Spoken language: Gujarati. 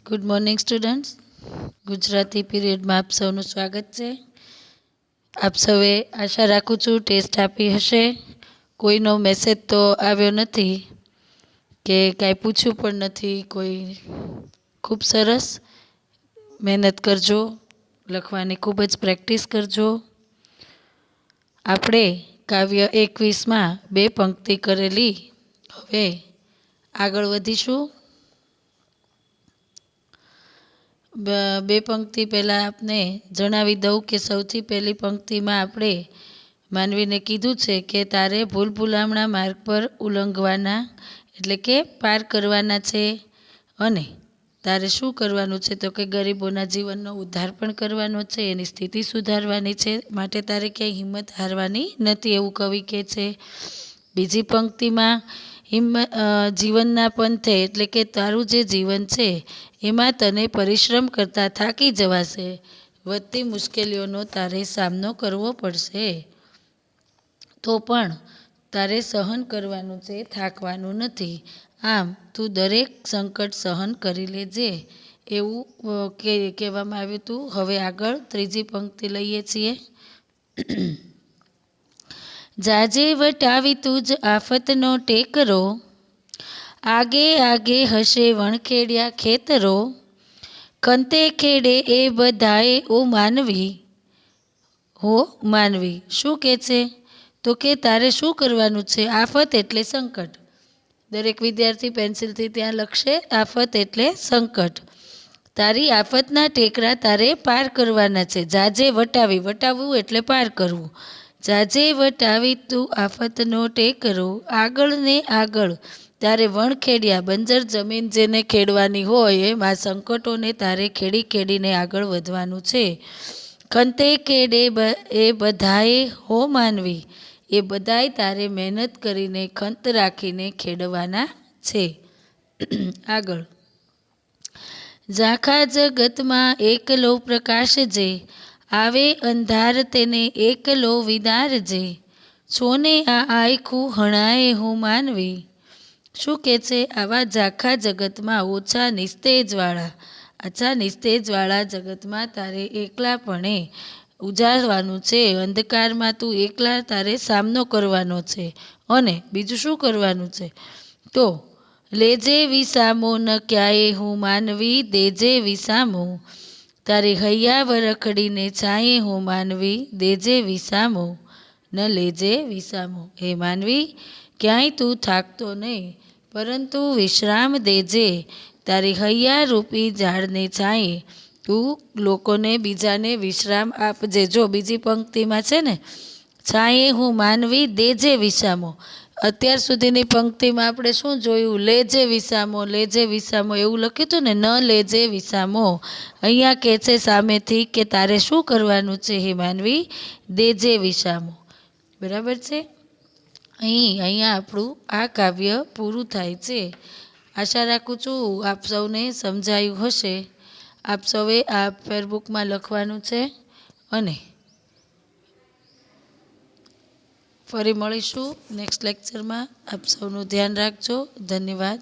Good morning students. ગુજરાતી પીરિયડમાં આપ સૌનું સ્વાગત છે. આપ સૌએ આશા રાખું છું ટેસ્ટ આપી હશે. કોઈનો મેસેજ તો આવ્યો નથી કે કાંઈ પૂછ્યું પણ નથી કોઈ. ખૂબ સરસ, મહેનત કરજો, લખવાની ખૂબ જ પ્રેક્ટિસ કરજો. આપણે કાવ્ય 21માં 2 પંક્તિ કરેલી. હવે આગળ વધીશું. બે પંક્તિ પહેલાં આપને જણાવી દઉં કે સૌથી પહેલી પંક્તિમાં આપણે માનવીને કીધું છે કે તારે ભૂલ ભૂલામણા માર્ગ પર ઉલ્લંઘવાના એટલે કે પાર કરવાના છે, અને તારે શું કરવાનું છે તો કે ગરીબોના જીવનનો ઉદ્ધાર પણ કરવાનો છે, એની સ્થિતિ સુધારવાની છે, માટે તારે ક્યાંય હિંમત હારવાની નથી, એવું કવિ કહે છે. બીજી પંક્તિમાં જીવનના પંથે એટલે કે તારું જે જીવન છે એમાં તને પરિશ્રમ કરતાં થાકી જવાશે, વધતી મુશ્કેલીઓનો તારે સામનો કરવો પડશે, તો પણ તારે સહન કરવાનું છે, થાકવાનું નથી. આમ તું દરેક સંકટ સહન કરી લેજે, એવું કહેવામાં આવ્યું હતું. હવે આગળ ત્રીજી પંક્તિ લઈએ છીએ. જાજે વટાવી તુજ આફતનો ટેકરો, આગે આગે હશે વણખેડ્યા ખેતરો, ખંતે ખેડે એ બધાએ ઓ માનવી, હો માનવી. શું કહે છે તો કે તારે શું કરવાનું છે? આફત એટલે સંકટ. દરેક વિદ્યાર્થી પેન્સિલથી ત્યાં લખશે આફત એટલે સંકટ. તારી આફતના ટેકરા તારે પાર કરવાના છે. જાજે વટાવી, વટાવવું એટલે પાર કરવું. જાજે વટાવી તું આફતનો ટેકરો, આગળ ને આગળ તારે વણખેડ્યા, બંજર જમીન જેને ખેડવાની હોય એમાં સંકટોને તારે ખેડી ખેડીને આગળ વધવાનું છે. ખંતે ખેડે એ બધાએ હો માનવી, એ બધાય તારે મહેનત કરીને ખંત રાખીને ખેડવાના છે. આગળ ઝાંખા જગતમાં એકલો પ્રકાશ જે, આવે અંધાર તેને એકલો વિદારજે, છોને આ આયખું હણાએ હું માનવી. શું કહે છે? આવા ઝાંખા જગતમાં ઓછા નિસ્તેજવાળા જગતમાં તારે એકલાપણે ઉજાડવાનું છે. અંધકારમાં તું એકલા તારે સામનો કરવાનો છે. અને બીજું શું કરવાનું છે તો લેજે વિસામો ન ક્યાંય હું માનવી, દેજે વિસામો, તારે હૈયા વરખડીને છાંયે હું માનવી, દેજે વિસામો ન લેજે વિસામો. હે માનવી, ક્યાંય તું થાકતો નહીં, પરંતુ વિશ્રામ દેજે, તારી હૈયા રૂપી ઝાડને છાંયે તું લોકોને બીજાને વિશ્રામ આપજે. જો બીજી પંક્તિમાં છે ને, છાંયે હું માનવી દેજે વિસામો. અત્યાર સુધીની પંક્તિમાં આપણે શું જોયું? લેજે વિસામો, લેજે વિસામો એવું લખ્યું હતું ને, ન લેજે વિસામો. અહીંયા કહે છે સામેથી કે તારે શું કરવાનું છે હે માનવી? દેજે વિસામો. બરાબર છે? અહીંયા આપણું આ કાવ્ય પૂરું થાય છે. આશા રાખું છું આપ સૌને સમજાયું હશે. આપ સૌએ આ ફેરબુકમાં લખવાનું છે, અને ફરી મળીશું નેક્સ્ટ લેક્ચરમાં. આપ સૌનું ધ્યાન રાખજો. ધન્યવાદ.